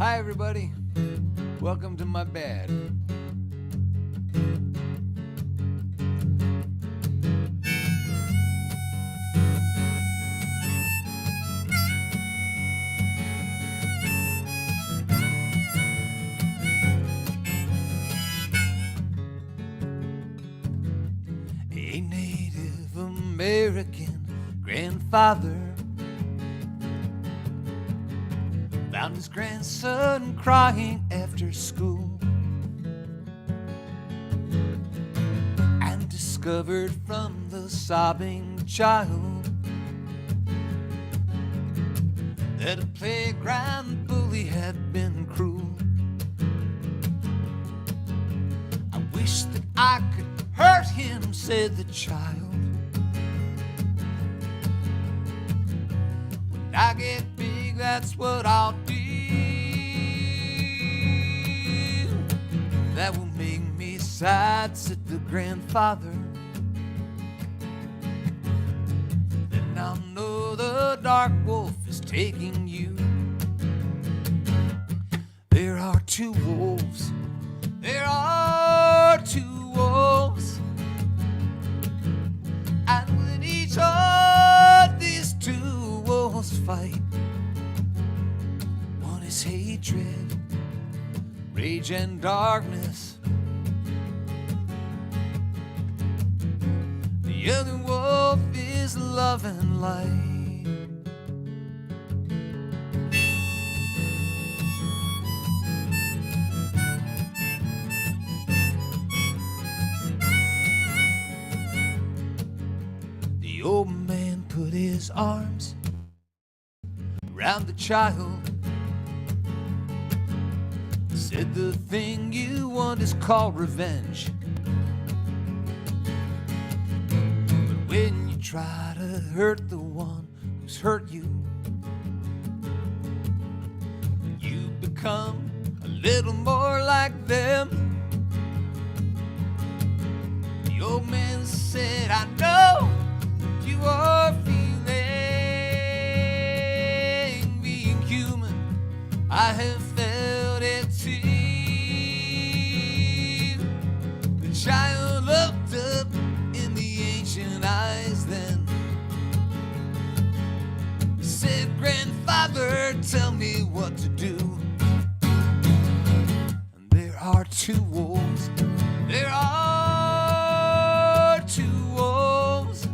Hi, everybody. Welcome to my bed. A Native American grandfather found his grandson crying after school and discovered from the sobbing child that a playground bully had been cruel. I wish that I could hurt him, said the child. When I get big, that's what I'll do. That will make me sad, said the grandfather. Then I'll know the dark wolf is taking you. There are two wolves. There are two wolves. And when each of these two wolves fight, one is hatred, rage and darkness. The other wolf is love and light. The old man put his arms around the child, said the thing you want is called revenge. But when you try to hurt the one who's hurt you, you become a little more like them. The old man said, I know you are feeling being human. I have felt it too. The child looked up in the ancient eyes then. He said, Grandfather, tell me what to do. And there are two wolves. There are two wolves.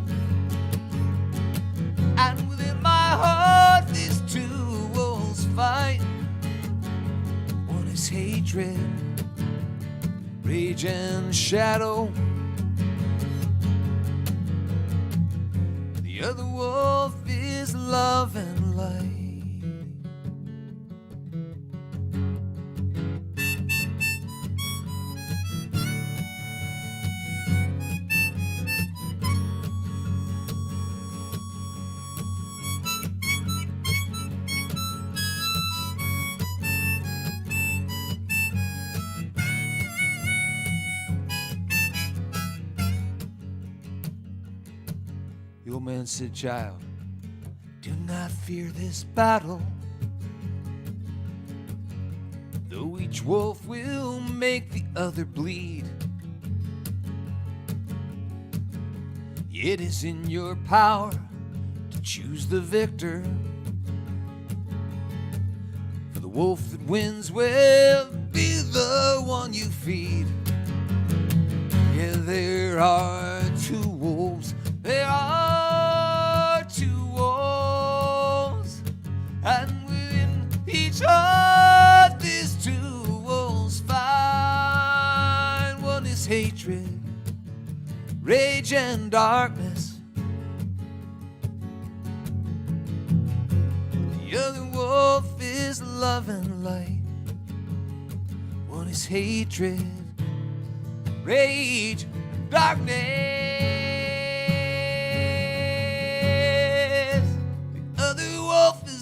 And within my heart these two wolves fight. One is hatred, rage and shadow. The other wolf is love and light. The old man said, Child, do not fear this battle. Though each wolf will make the other bleed, it is in your power to choose the victor. For the wolf that wins will be the one you feed. Yeah, there are two wolves. There are two wolves, and within each of these two wolves fight. One is hatred, rage and darkness. The other wolf is love and light. One is hatred, rage and darkness.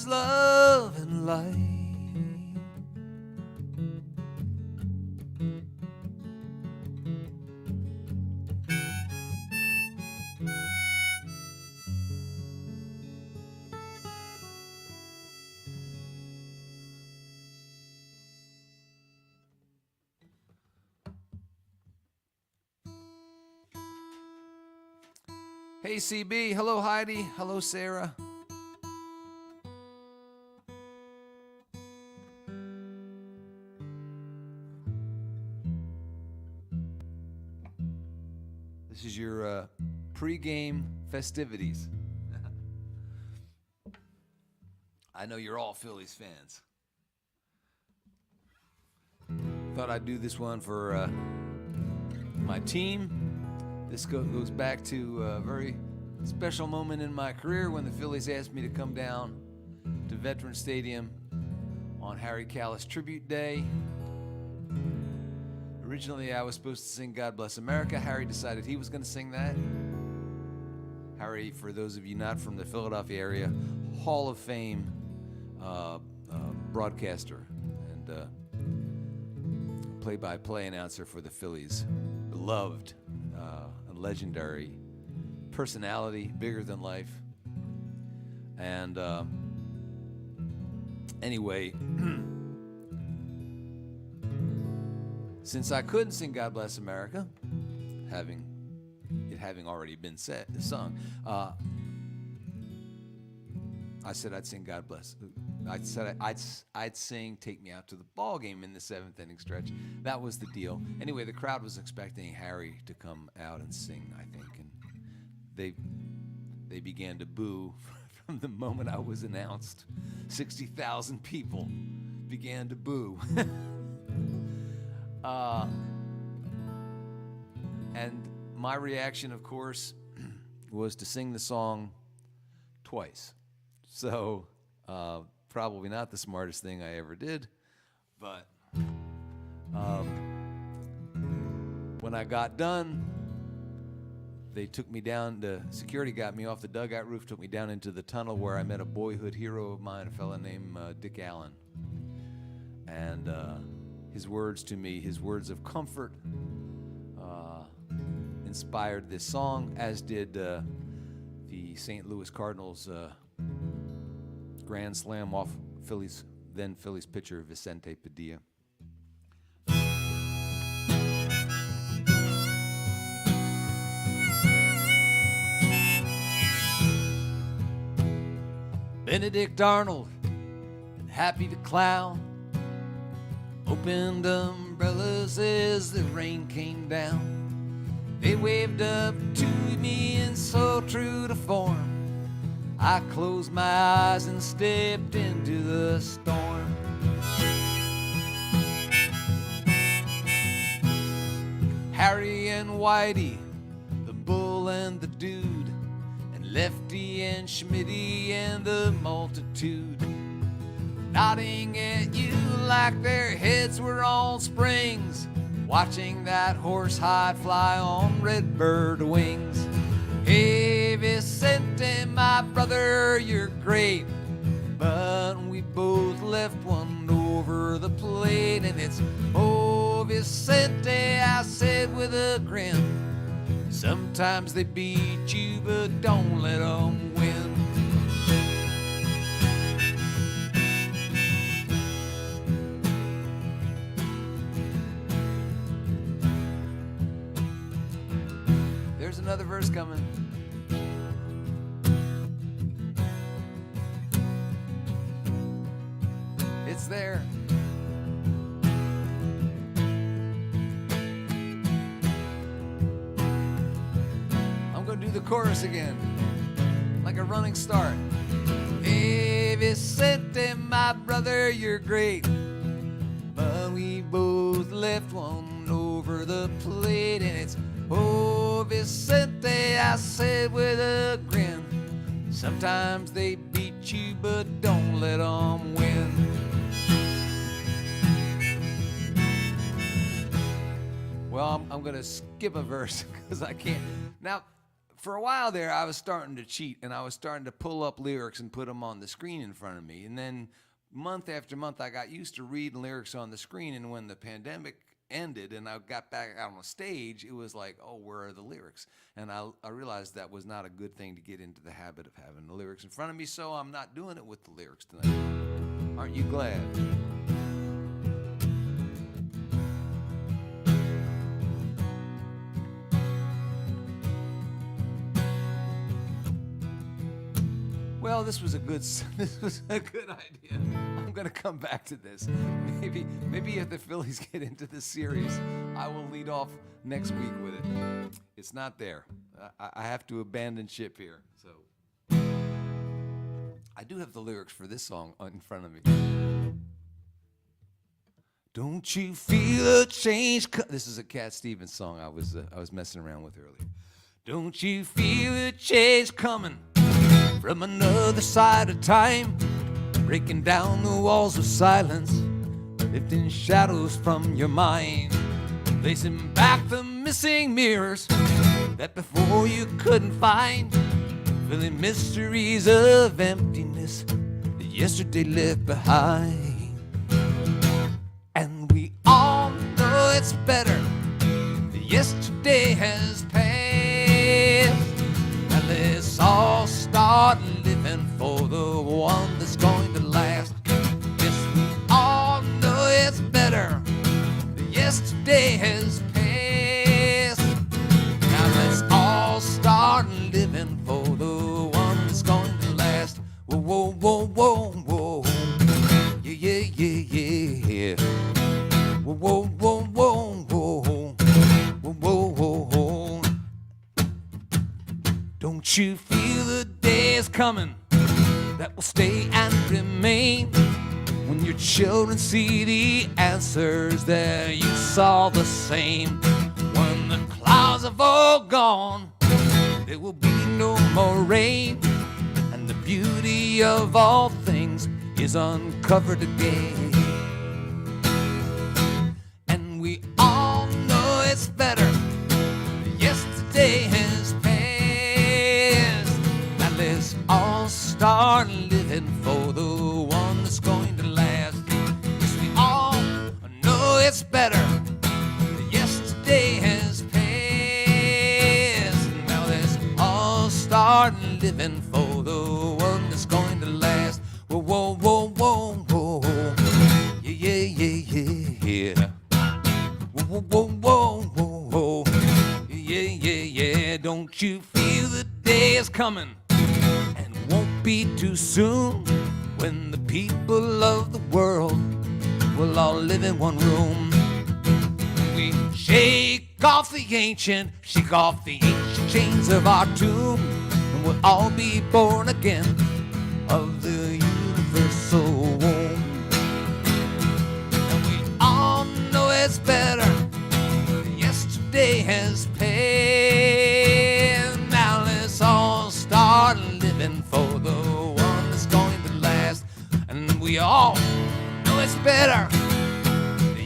Love and light. Hey, CB. Hello, Heidi. Hello, Sarah. This is your pre-game festivities. I know you're all Phillies fans. Thought I'd do this one for my team. This goes back to a very special moment in my career when the Phillies asked me to come down to Veterans Stadium on Harry Kalas Tribute Day. Originally, I was supposed to sing God Bless America. Harry decided he was going to sing that. Harry, for those of you not from the Philadelphia area, Hall of Fame broadcaster and play-by-play announcer for the Phillies. Beloved, a legendary personality, bigger than life. And anyway, since I couldn't sing God Bless America, having already been sung, I said I'd sing God Bless. I said I'd sing Take Me Out to the Ball Game in the 7th inning stretch. That was the deal. Anyway, the crowd was expecting Harry to come out and sing, I think, and they began to boo from the moment I was announced. 60,000 people began to boo. And my reaction, of course, was to sing the song twice. So probably not the smartest thing I ever did, but when I got done, they took me down, security got me off the dugout roof, took me down into the tunnel where I met a boyhood hero of mine, a fella named Dick Allen. And his words to me, his words of comfort, inspired this song, as did the St. Louis Cardinals grand slam off then Phillies pitcher Vicente Padilla. Benedict Arnold and Happy the Clown opened umbrellas as the rain came down. They waved up to me and so true to form, I closed my eyes and stepped into the storm. Harry and Whitey, the bull and the dude, and Lefty and Schmitty and the multitude, nodding at you like their heads were on springs, watching that horse hide fly on redbird wings. Hey, Vicente, my brother, you're great, but we both left one over the plate, and it's, oh, Vicente, I said with a grin, sometimes they beat you, but don't let them win. There's another verse coming. It's there. I'm going to do the chorus again, like a running start. Hey, Vicente, my brother, you're great, but we both left one over the plate, and it's, oh, Vicente, I said with a grin, sometimes they beat you, but don't let them win. Well, I'm going to skip a verse because I can't. Now, for a while there, I was starting to cheat, and I was starting to pull up lyrics and put them on the screen in front of me. And then month after month, I got used to reading lyrics on the screen, and when the pandemic ended and I got back out on stage, it was like, oh, where are the lyrics? And I realized that was not a good thing to get into the habit of having the lyrics in front of me, so I'm not doing it with the lyrics tonight. Aren't you glad? know, this was a good idea. I'm gonna come back to this. Maybe if the Phillies get into the series, I will lead off next week with it. It's not there. I have to abandon ship here. So I do have the lyrics for this song in front of me. Don't you feel a change? This is a Cat Stevens song I was messing around with earlier. Don't you feel a change coming from another side of time, breaking down the walls of silence, lifting shadows from your mind, placing back the missing mirrors that before you couldn't find, filling mysteries of emptiness that yesterday left behind. And we all know it's better that yesterday has passed. Now let's all start living for the one that's going to last. Yes, we all know it's better that yesterday has passed. Now let's all start living for the one that's going to last. Whoa, whoa, whoa, whoa, whoa. Yeah, yeah, yeah, yeah. Whoa, whoa, whoa, whoa, whoa. Whoa, whoa, whoa, whoa. Don't you feel the days coming that will stay and remain, when your children see the answers that you saw the same? When the clouds have all gone, there will be no more rain, and the beauty of all things is uncovered again. And we all know it's better yesterday has passed. Now let's all start living for the one that's going to last. Yes, we all know it's better yesterday has passed. Now let's all start living for the one that's going to last. Whoa, whoa, whoa, whoa, whoa. Yeah, yeah, yeah, yeah. Whoa, whoa, whoa, whoa, whoa. Yeah, yeah, yeah. Don't you feel the day is coming, and it won't be too soon, when the people of the world will all live in one room. We shake off the ancient chains of our tomb, and we'll all be born again of the universal womb. And we all know it's better yesterday has passed. Now let's all start living for the one that's going to last. And we all know it's better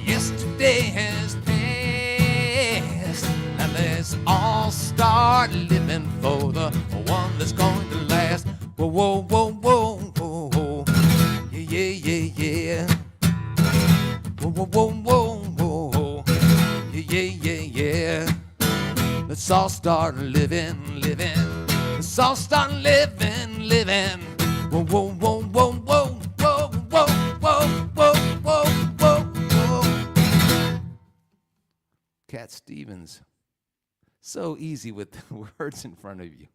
yesterday has passed. Now let's all start living for the one that's going to last. Whoa, whoa, whoa, whoa, whoa, whoa. Yeah, yeah, yeah, yeah. Whoa, whoa, whoa, whoa, whoa. Yeah, yeah, yeah, yeah. Let's all start living. Let's all start living. Whoa, whoa, whoa, whoa, whoa, whoa, whoa, whoa, whoa, whoa, whoa, whoa. Cat Stevens. So easy with the words in front of you.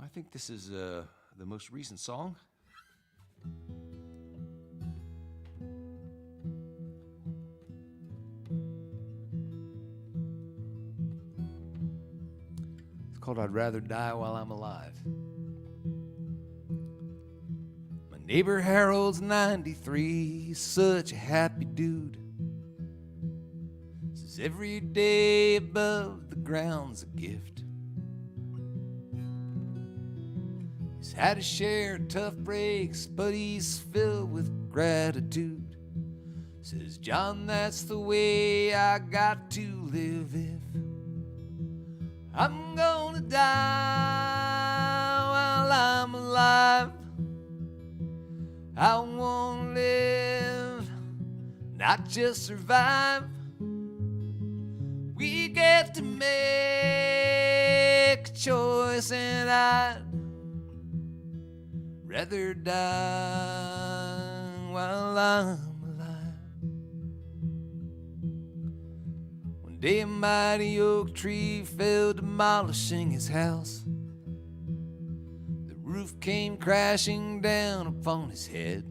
I think this is the most recent song. It's called I'd Rather Die While I'm Alive. My neighbor Harold's 93, he's such a happy dude. Says every day above the ground's a gift. He's had his share of tough breaks, but he's filled with gratitude. Says, John, that's the way I got to live. If I'm gonna die while I'm alive, I won't live just survive. We get to make a choice, and I'd rather die while I'm alive. One day a mighty oak tree fell, demolishing his house. The roof came crashing down upon his head.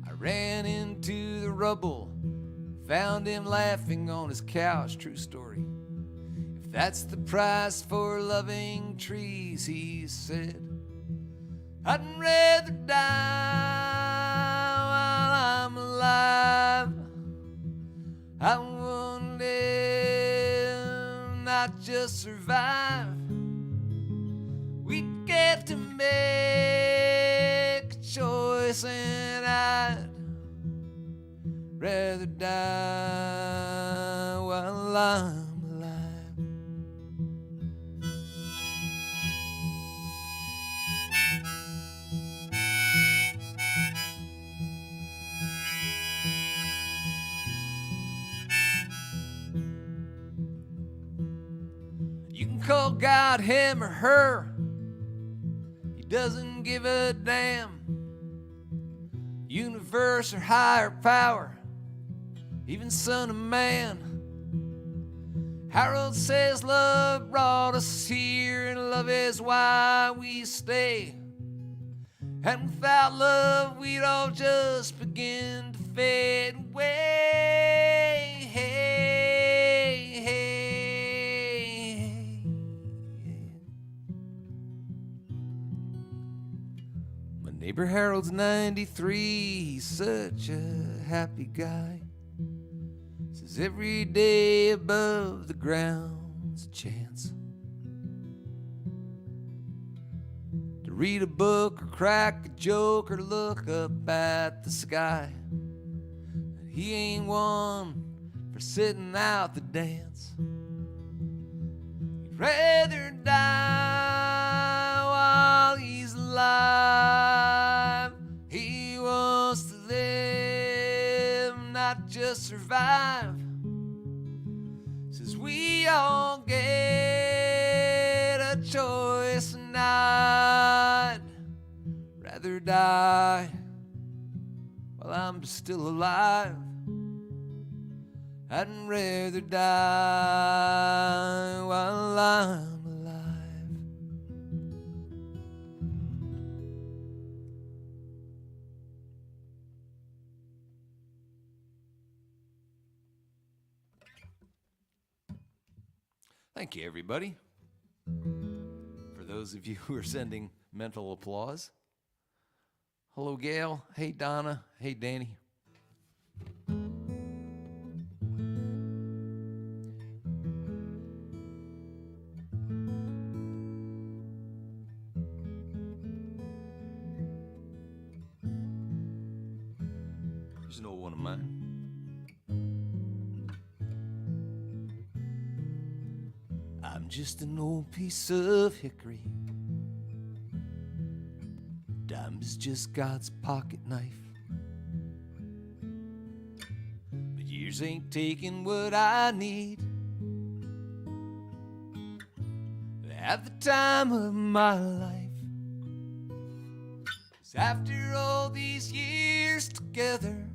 I ran into the rubble, found him laughing on his couch. True story. If that's the price for loving trees, he said, I'd rather die while I'm alive. I won't live, not just survive. We get to make a choice, and I'd rather die while I'm alive. You can call God him or her, he doesn't give a damn. Universe or higher power, even Son of Man. Harold says love brought us here, and love is why we stay. And without love, we'd all just begin to fade away. Hey, hey, hey. My neighbor Harold's 93, he's such a happy guy. Says every day above the ground's a chance to read a book or crack a joke or look up at the sky. But he ain't one for sitting out the dance. He'd rather die while he's alive. He wants to live, not just survive. Says we all get a choice, and I'd rather die while I'm still alive. I'd rather die while I'm alive. Thank you, everybody. For those of you who are sending mental applause. Hello, Gail. Hey, Donna. Hey, Danny. Here's an old one of mine. I'm just an old piece of hickory. Time is just God's pocket knife. But years ain't taking what I need. At the time of my life. 'Cause after all these years together,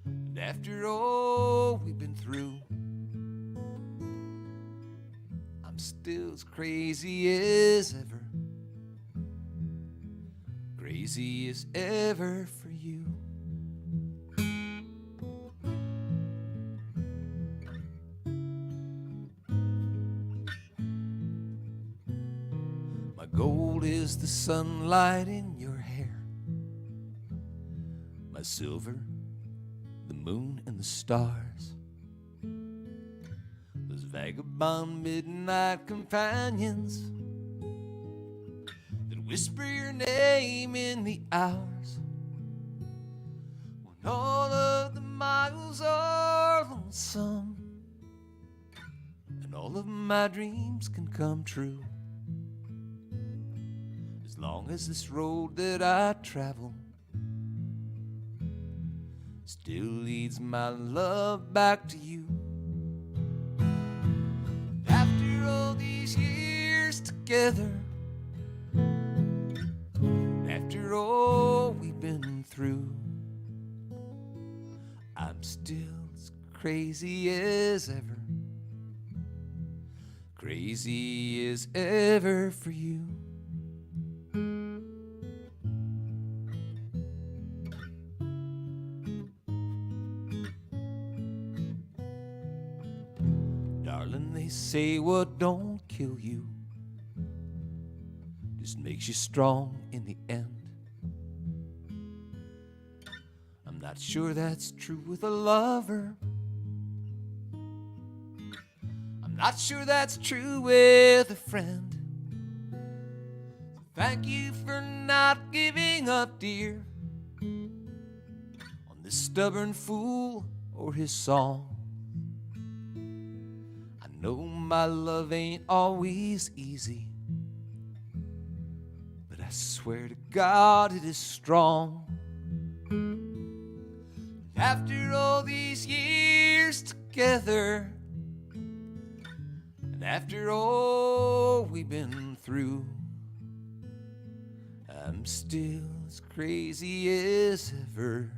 and after all we've been through, I'm still as crazy as ever. Crazy as ever for you. My gold is the sunlight in your hair. My silver, the moon and the stars. Those vagabond midnight companions that whisper your name in the hours when all of the miles are lonesome and all of my dreams can come true. As long as this road that I travel still leads my love back to you. After all these years together, after all we've been through, I'm still as crazy as ever, crazy as ever for you. Darling, they say what don't kill you just makes you strong in the end. I'm not sure that's true with a lover. I'm not sure that's true with a friend. Thank you for not giving up, dear, on this stubborn fool or his song. I know my love ain't always easy, but I swear to God it is strong. After all these years together, and after all we've been through, I'm still as crazy as ever,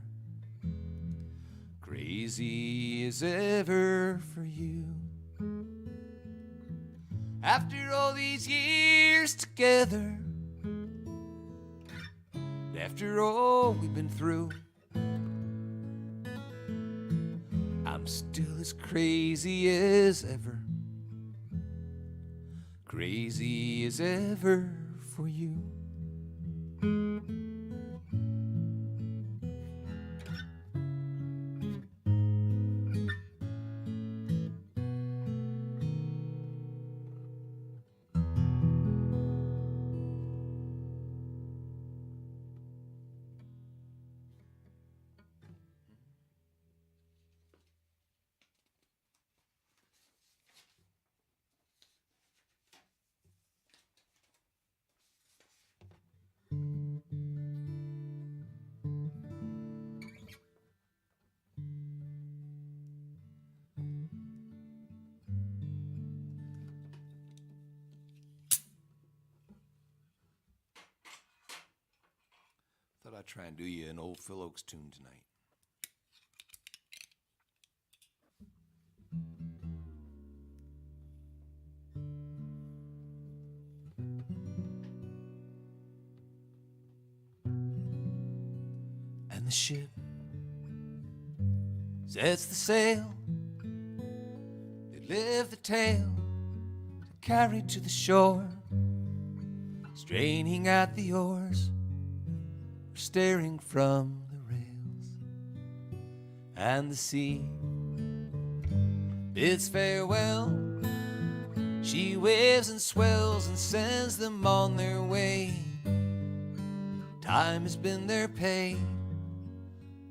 crazy as ever for you. After all these years together, and after all we've been through, I'm still as crazy as ever, crazy as ever for you. Thought I'd try and do you an old Phil Oakes tune tonight. And the ship sets the sail, they lift the tail to carry to the shore, straining at the oars, staring from the rails, and the sea bids farewell. She waves and swells and sends them on their way. Time has been their pay,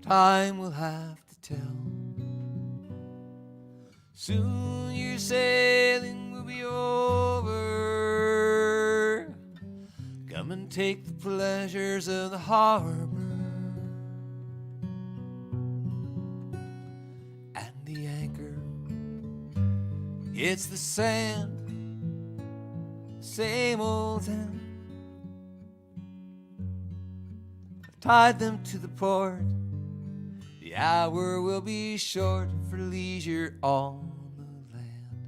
time will have to tell. Soon your sailing will be over. Come and take the pleasures of the harbor. And the anchor hits the sand, same old end. I've tied them to the port. The hour will be short for leisure on the land.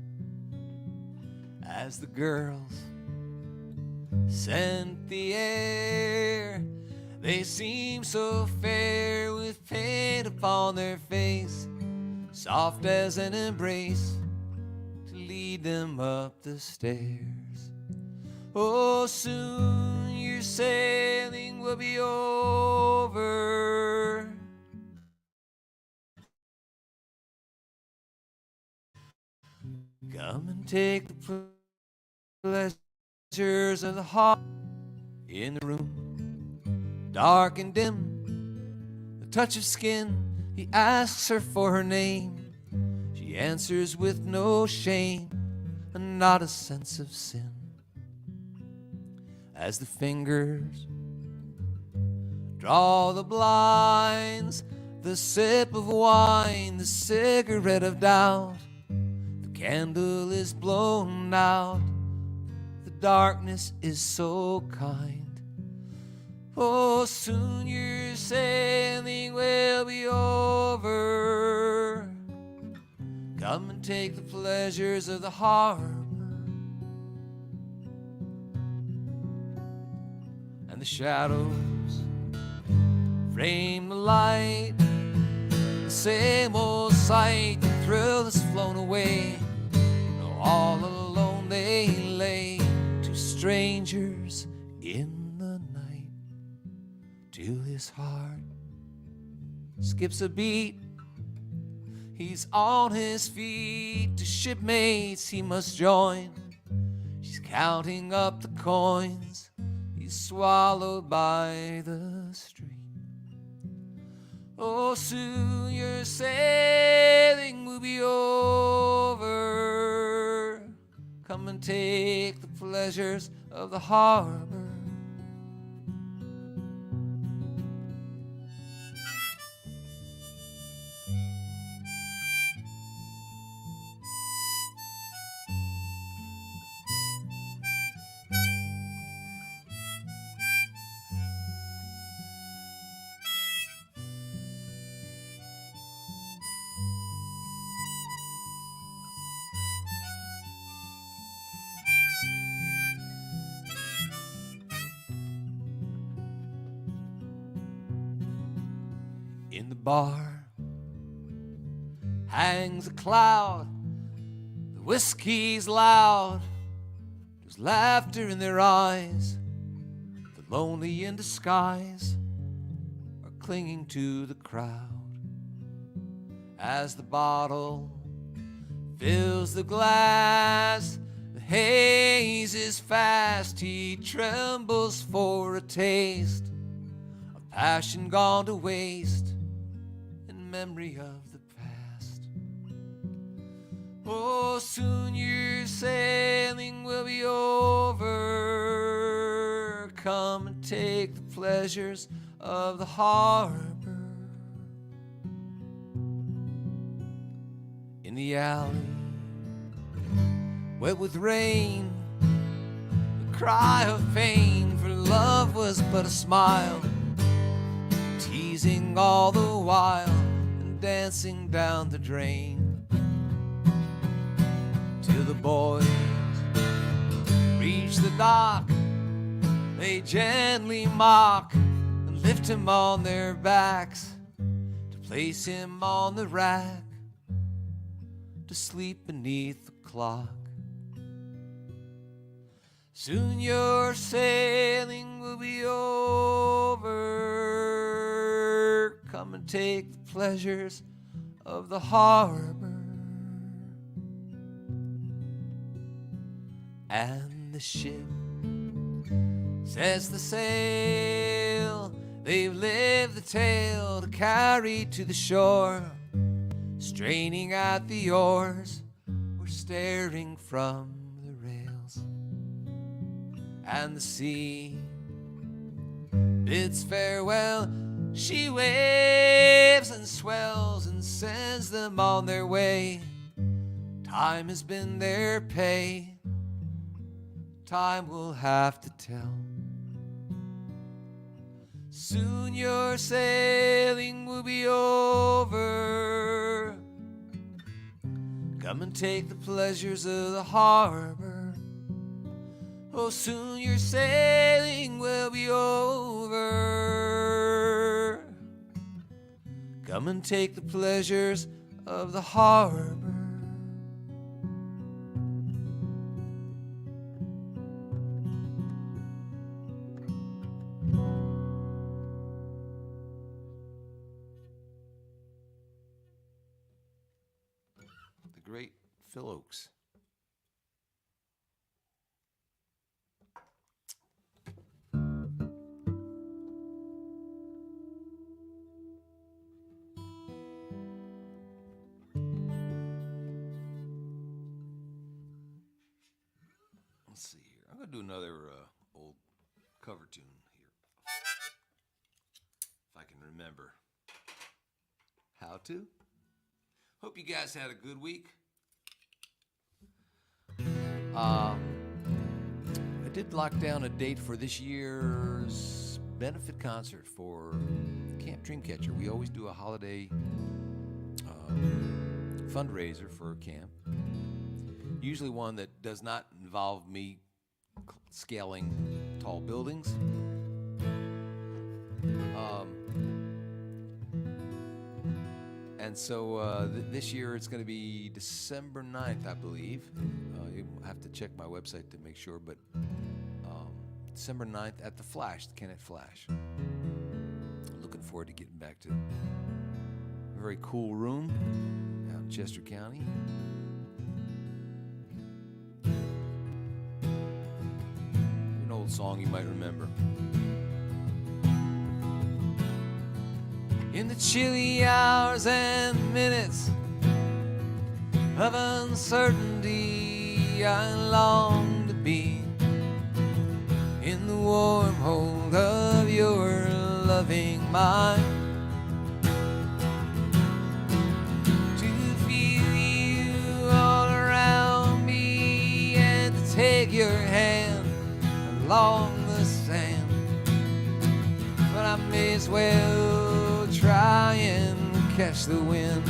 As the girls scent the air, they seem so fair with paint upon their face, soft as an embrace to lead them up the stairs. Oh, soon your sailing will be over. Come and take the pleasures of the heart. In the room, dark and dim, the touch of skin, he asks her for her name. She answers with no shame and not a sense of sin. As the fingers draw the blinds, the sip of wine, the cigarette of doubt. The candle is blown out. The darkness is so kind. Oh, soon your sailing will be over. Come and take the pleasures of the harbor. And the shadows frame the light, the same old sight. The thrill has flown away. Now all alone they lay, two strangers in the night, till his heart skips a beat. He's on his feet, to shipmates he must join. She's counting up the coins. He's swallowed by the stream. Oh, soon your sailing will be over. Come and take the pleasures of the harbor. In the bar hangs a cloud. The whiskey's loud. There's laughter in their eyes. The lonely in disguise are clinging to the crowd. As the bottle fills the glass, the haze is fast. He trembles for a taste of passion gone to waste, memory of the past. Oh, soon your sailing will be over. Come and take the pleasures of the harbor. In the alley, wet with rain, the cry of pain for love was but a smile, teasing all the while, dancing down the drain, till the boys reach the dock. They gently mock and lift him on their backs, to place him on the rack, to sleep beneath the clock. Soon your sailing will be over. Come and take the pleasures of the harbor. And the ship sets the sail. They've lived the tale to carry to the shore. Straining at the oars, we're staring from the rails. And the sea bids farewell. She waves and swells and sends them on their way. Time has been their pay. Time will have to tell. Soon your sailing will be over. Come and take the pleasures of the harbor. Oh, soon your sailing will be over. Come and take the pleasures of the harbor. The great Phil Oakes. Let's see here. I'm going to do another old cover tune here, if I can remember. how to. Hope you guys had a good week. I did lock down a date for this year's benefit concert for Camp Dreamcatcher. We always do a holiday fundraiser for camp. Usually one that does not involve me scaling tall buildings. And so this year it's going to be December 9th, I believe. You have to check my website to make sure, but December 9th at the Flash, the Kennett Flash. Looking forward to getting back to a very cool room out in Chester County. An old song you might remember. In the chilly hours and minutes of uncertainty, I long to be in the warm hold of your loving mind, to feel you all around me and to take your hand along the sand. But I may as well try and catch the wind.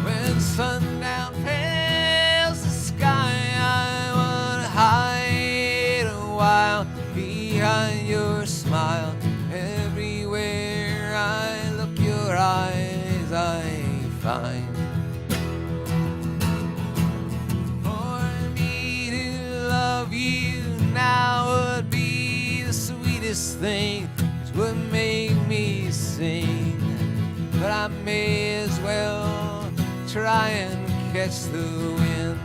When sundown pales the sky, I want to hide a while behind your smile. Everywhere I look, your eyes I find. For me to love you now would be the sweetest thing. It would make me sing. But I may as well try and catch the wind.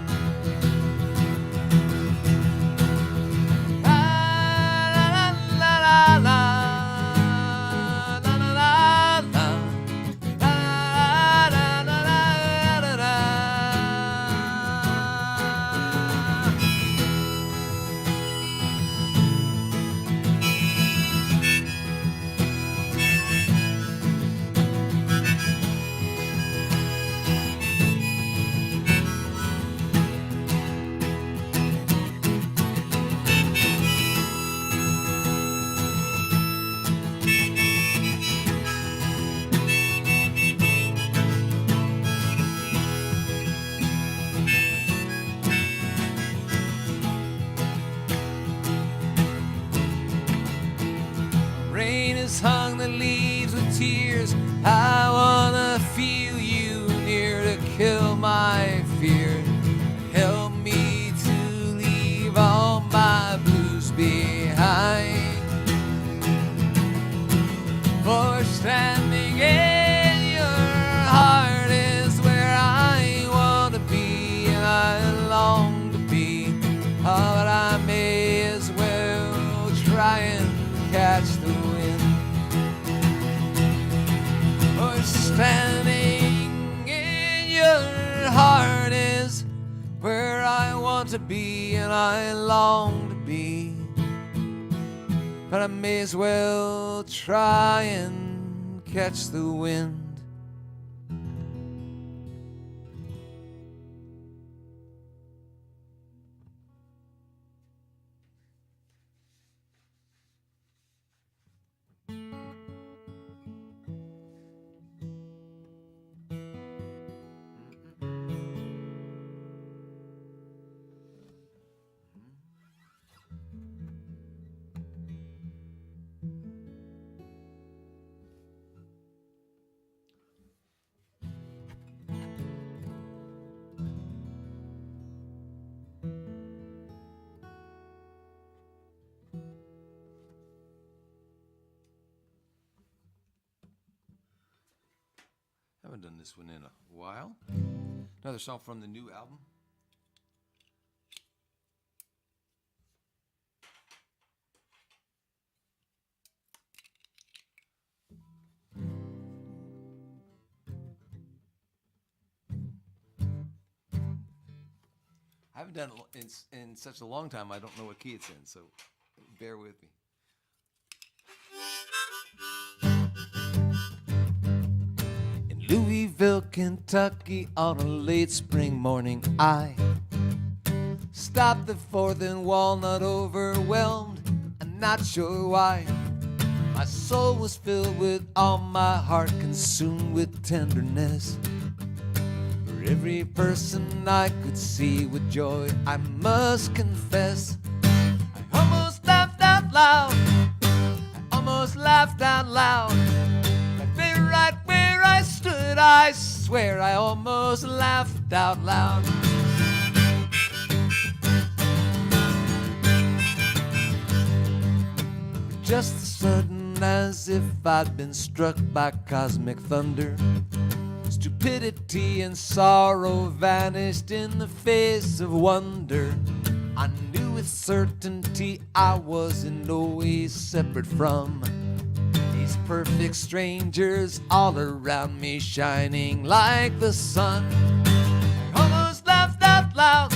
Hung the leaves with tears. I wanna feel you near to kill my fear. Help me to leave all my blues behind. For standing in your heart is where I want to be, and I long to be. Oh, but I may as well try and catch the wind. Standing in your heart is where I want to be, and I long to be. But I may as well try and catch the wind. Haven't done this one in a while. Another song from the new album. I haven't done it in such a long time, I don't know what key it's in, so bear with me. Louisville, Kentucky, on a late spring morning. I stopped the 4th and Walnut, overwhelmed, I'm not sure why. My soul was filled with all, my heart consumed with tenderness for every person I could see with joy. I must confess, I almost laughed out loud. I almost laughed out loud. Right where I stood, I swear I almost laughed out loud. Just as sudden as if I'd been struck by cosmic thunder, stupidity and sorrow vanished in the face of wonder. I knew with certainty I was in no way separate from these perfect strangers all around me, shining like the sun. I almost laughed out loud.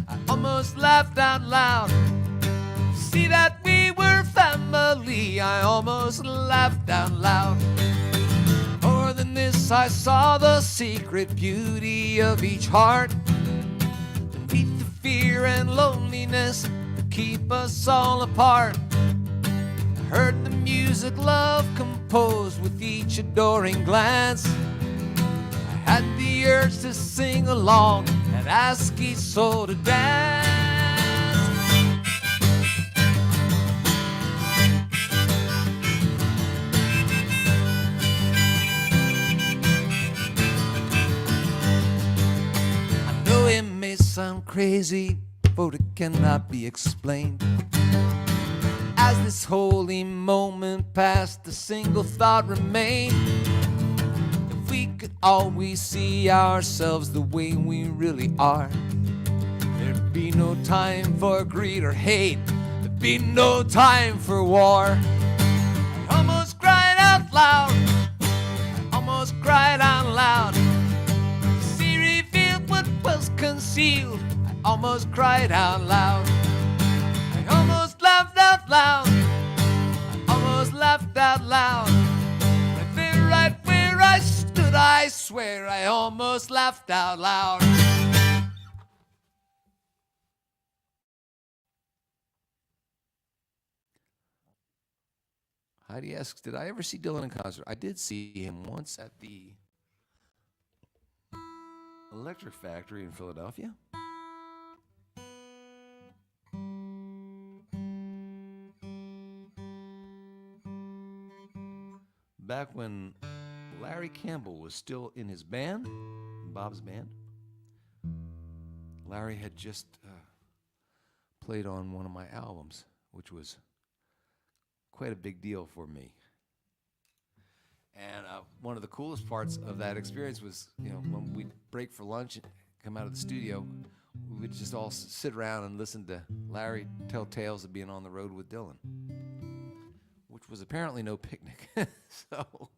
I almost laughed out loud. See that we were family. I almost laughed out loud. More than this, I saw the secret beauty of each heart. Beneath the fear and loneliness that keep us all apart. Heard the music love composed with each adoring glance. I had the urge to sing along and ask each soul to dance. I know it may sound crazy, but it cannot be explained. As this holy moment passed, a single thought remained. If we could always see ourselves the way we really are, there'd be no time for greed or hate. There'd be no time for war. I almost cried out loud. I almost cried out loud. The sea revealed what was concealed. I almost cried out loud. I almost laughed out loud. I almost laughed out loud. Right where I stood, I swear I almost laughed out loud. Heidi asks, did I ever see Dylan in concert? I did see him once at the Electric Factory in Philadelphia. Back when Larry Campbell was still in his band, Bob's band. Larry had just played on one of my albums, which was quite a big deal for me. And one of the coolest parts of that experience was, when we'd break for lunch and come out of the studio, we would just all sit around and listen to Larry tell tales of being on the road with Dylan, which was apparently no picnic. So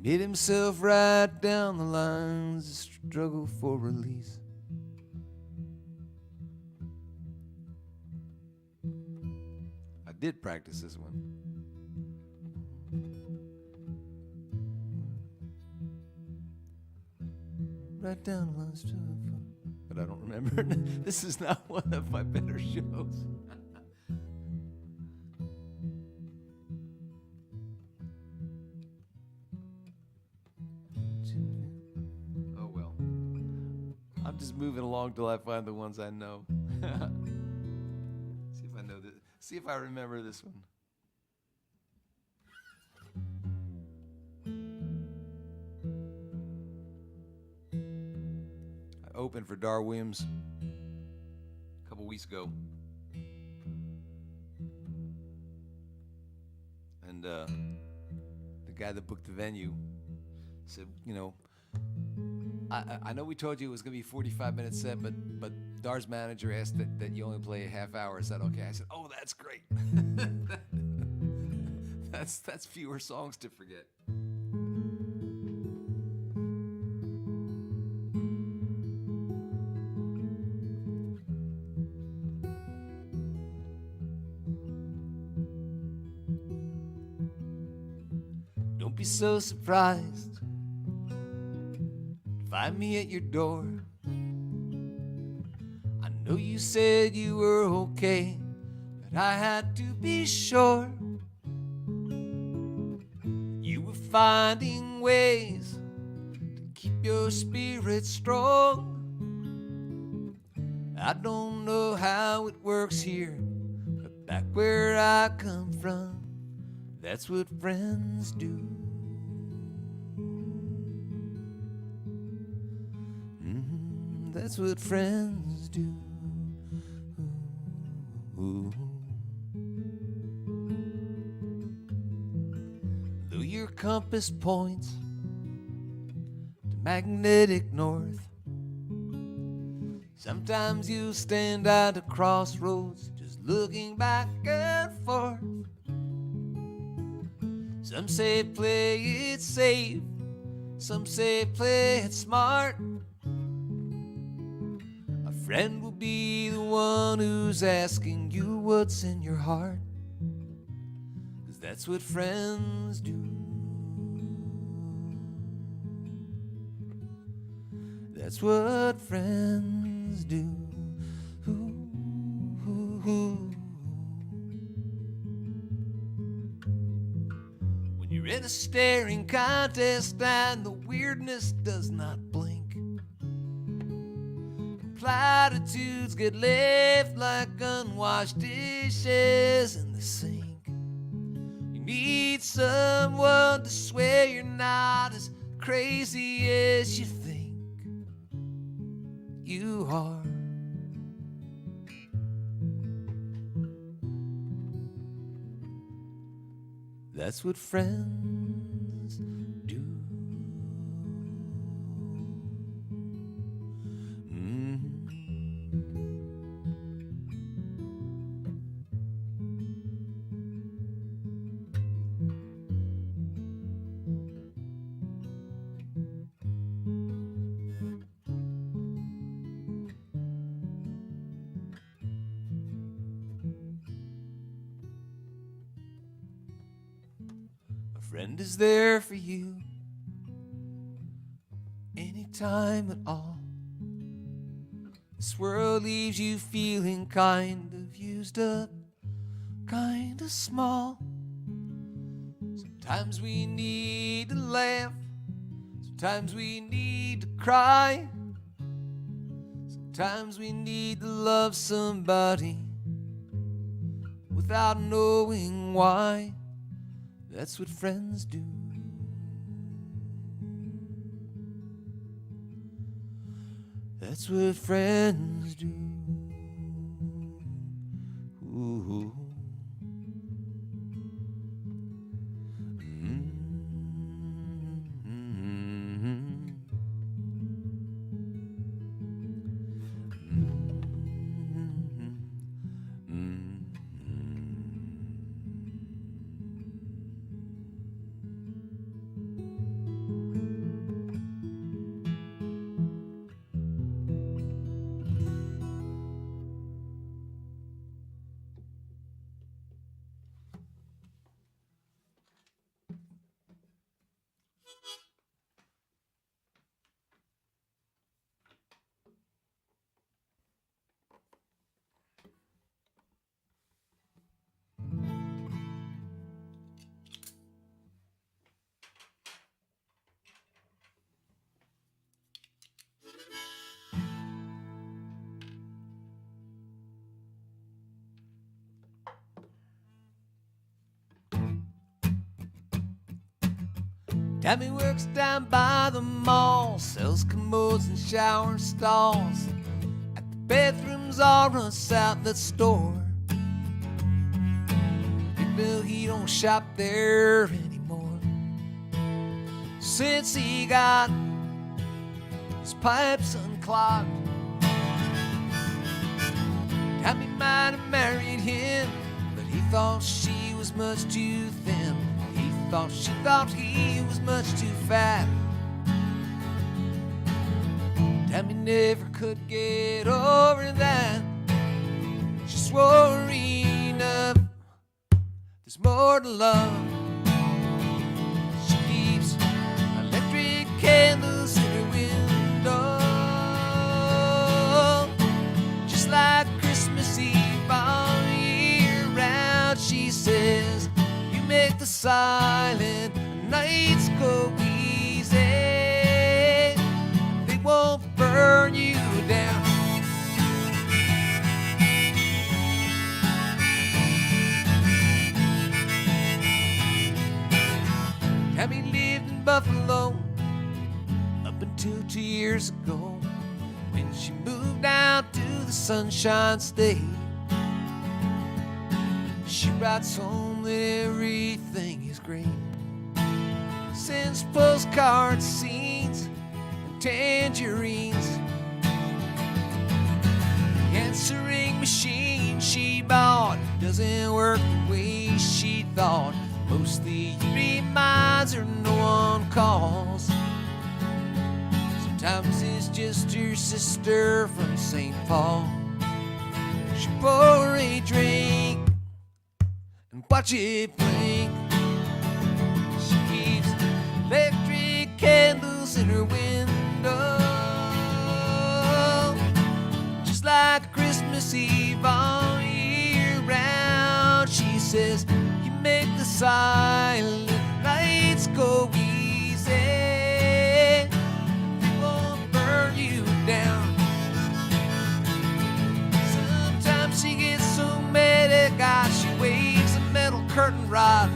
made himself right down the lines, a struggle for release. I did practice this one. Right down the lines, but I don't remember. This is not one of my better shows. I'm just moving along till I find the ones I know. See if I know this. See if I remember this one. I opened for Dar Williams weeks ago. And the guy that booked the venue said, you know, I know we told you it was going to be a 45-minute set, but Dar's manager asked that you only play a half hour. Is that okay? I said, oh, that's great. That's fewer songs to forget. Don't be so surprised to find me at your door. I know you said you were okay, but I had to be sure you were finding ways to keep your spirit strong. I don't know how it works here, but back where I come from, that's what friends do. That's what friends do. Though your compass points to magnetic north, sometimes you stand at a crossroads just looking back and forth. Some say play it safe, some say play it smart. A friend will be the one who's asking you what's in your heart, 'cause that's what friends do. That's what friends do. When you're in a staring contest and the weirdness does not blink, platitudes get left like unwashed dishes in the sink. You need someone to swear you're not as crazy as you think you are. That's what friends do. Friend is there for you anytime at all. This world leaves you feeling kind of used up, kind of small. Sometimes we need to laugh, sometimes we need to cry, sometimes we need to love somebody without knowing why. That's what friends do. That's what friends do. Ooh. Tammy works down by the mall, sells commodes and shower stalls at the Bathrooms all us out the store. Big Bill, he don't shop there anymore. Since he got his pipes unclogged. Tammy might have married him, but he thought she was much too thin. She thought he was much too fat. Tammy never could get over that. She swore enough, there's more to love. She keeps electric candles in her window, just like Christmas Eve all year round. She says, you make the silent nights go easy. They won't burn you down. Tammy lived in Buffalo up until 2 years ago, when she moved out to the Sunshine State. She writes home that everything is great, sends postcard scenes and tangerines. The answering machine she bought doesn't work the way she thought. Mostly it reminds her no one calls. Sometimes it's just her sister from St. Paul. She pour a drink and watch it blink. She keeps electric candles in her window, just like Christmas Eve all year round. She says, you make the silent nights go easy. They won't burn you down. Sometimes she gets so mad at God she waves a metal curtain rod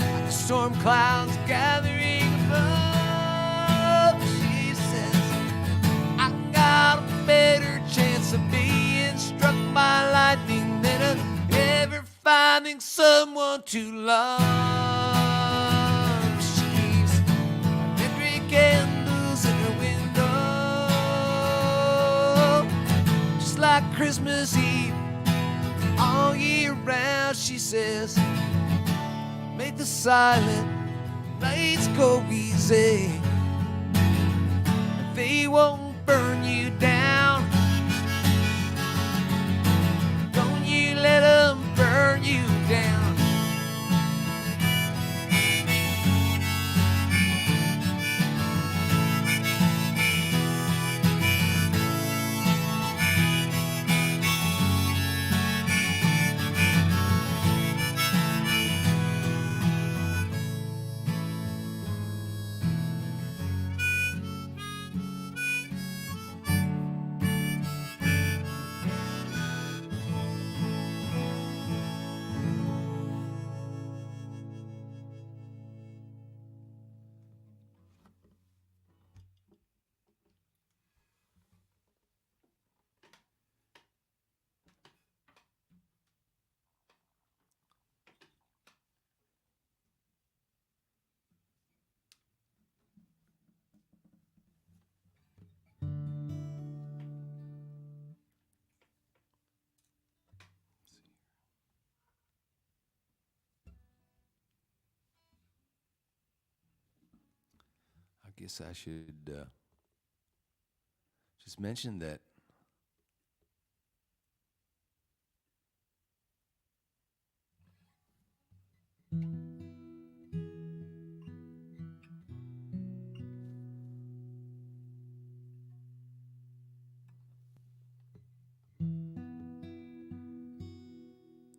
like the storm clouds gathering above. She says, I got a better chance of being struck by lightning than of ever finding someone to love. She keeps electric candles in her window, just like Christmas Eve all year round. She says, make the silent nights go easy. They won't burn you down. Don't you let them burn you down. I guess I should just mention that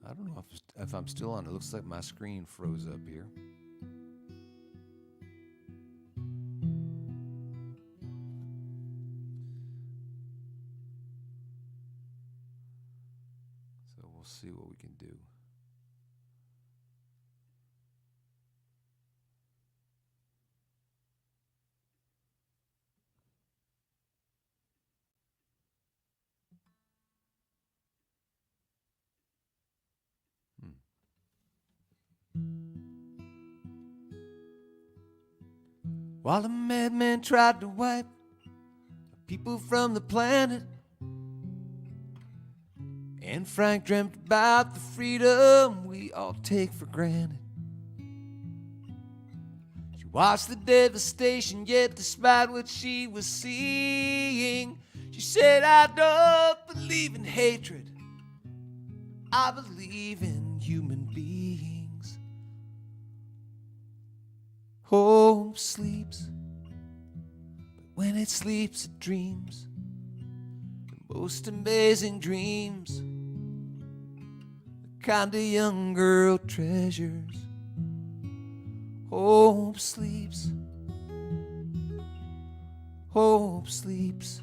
I don't know if I'm still on. It looks like my screen froze up here. So we'll see what we can do. while the madman tried to wipe people from the planet. And Frank dreamt about the freedom we all take for granted. She watched the devastation, yet despite what she was seeing, she said, I don't believe in hatred, I believe in human beings. Hope sleeps, but when it sleeps it dreams the most amazing dreams, the kind a young girl treasures. Hope sleeps, hope sleeps,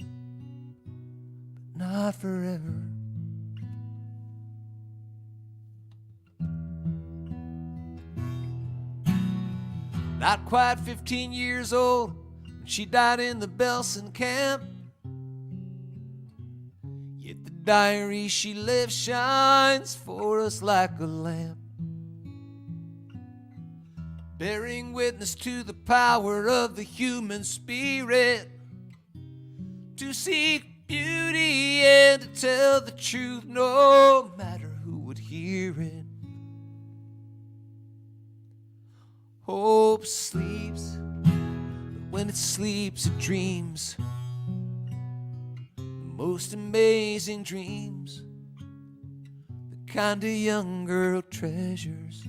but not forever. Not quite 15 years old when she died in the Belsen camp. Yet the diary she left shines for us like a lamp, bearing witness to the power of the human spirit, to seek beauty and to tell the truth no matter who would hear it. Hope sleeps, but when it sleeps it dreams the most amazing dreams, the kind a young girl treasures.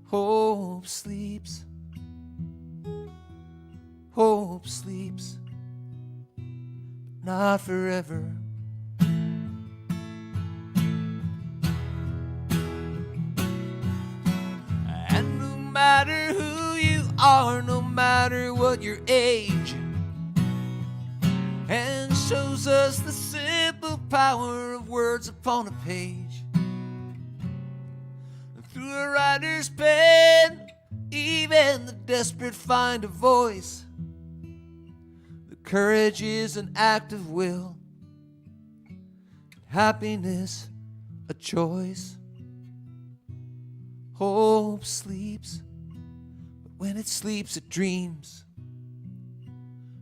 Hope sleeps, hope sleeps, but not forever. No matter who you are, no matter what your age, and shows us the simple power of words upon a page. And through a writer's pen, even the desperate find a voice. The courage is an act of will, happiness a choice. Hope sleeps, but when it sleeps it dreams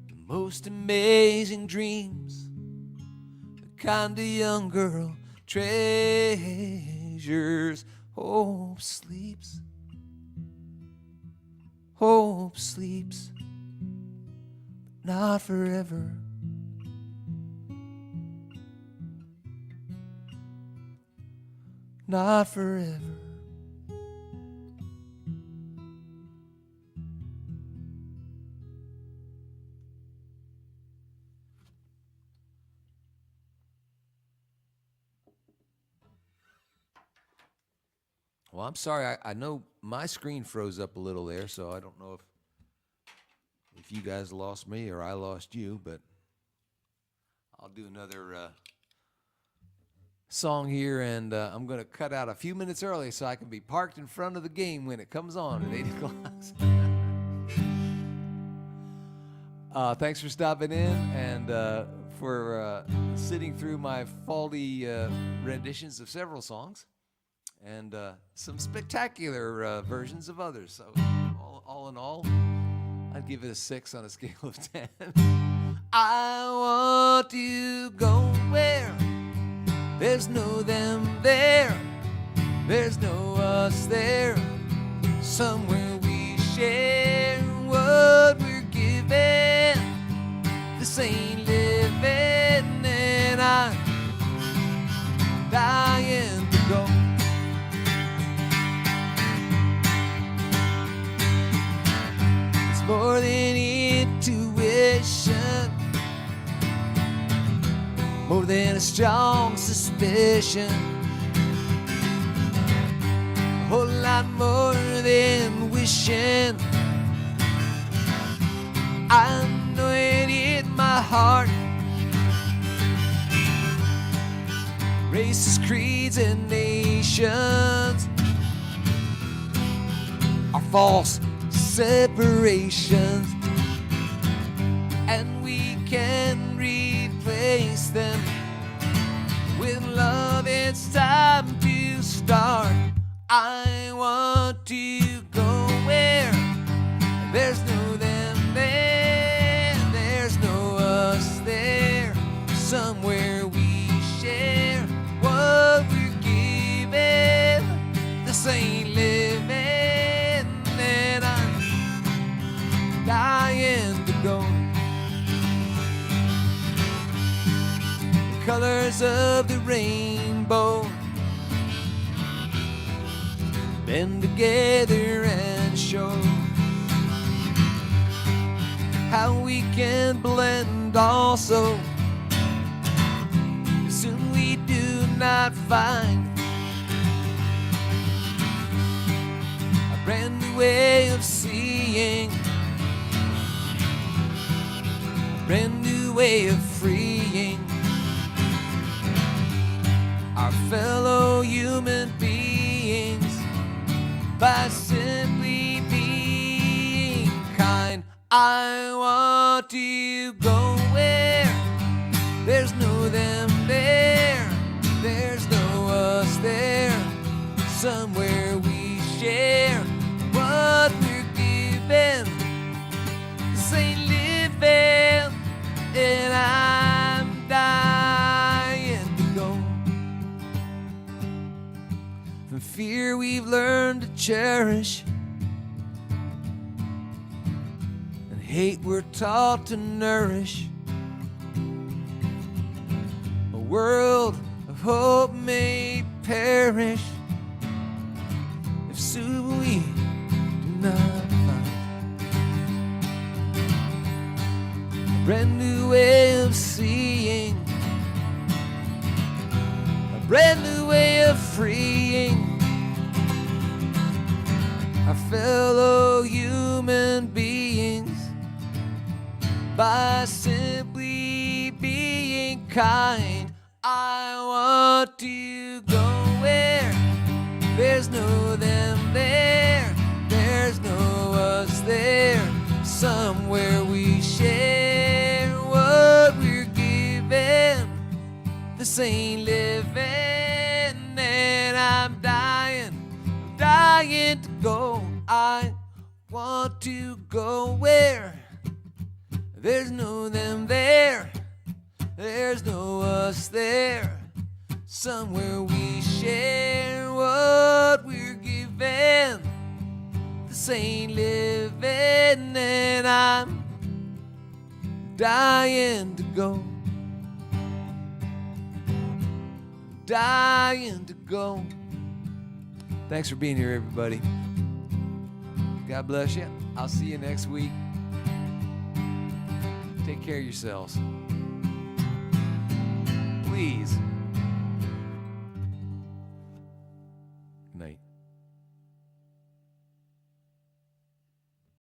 the most amazing dreams, the kind a young girl treasures. Hope sleeps, hope sleeps, but not forever. Not forever. Well, I'm sorry. I know my screen froze up a little there, so I don't know if you guys lost me or I lost you, but I'll do another song here, and I'm going to cut out a few minutes early so I can be parked in front of the game when it comes on at 8 o'clock. Thanks for stopping in and for sitting through my faulty renditions of several songs. And some spectacular versions of others. So all in all, I'd give it a 6 on a scale of 10. I want to go where there's no them there, there's no us there, somewhere we share what we're given. This ain't living, and I'm dying to go. More than intuition, more than a strong suspicion, a whole lot more than wishing. I know it in my heart. Races, creeds, and nations are false separations, and we can replace them with love. It's time to start. I want to go where there's no blend together and show how we can blend also. Soon we do not find a brand new way of seeing, a brand new way of freeing our fellow human beings by simply being kind. I want to go where there's no them there, there's no us there, somewhere we share what we're given. This ain't living, and I'm dying to go. From fear we've learned to cherish, and hate we're taught to nourish. A world of hope may perish if soon we do not find a brand new way of seeing, a brand new way of freeing our fellow human beings by simply being kind. I want to go where there's no them there, there's no us there, somewhere we share what we're given. This ain't living, and I'm dying to go. I want to go where there's no them there, there's no us there, somewhere we share what we're given. This ain't living, and I'm dying to go, dying to go. Thanks for being here, everybody. God bless you. I'll see you next week. Take care of yourselves. Please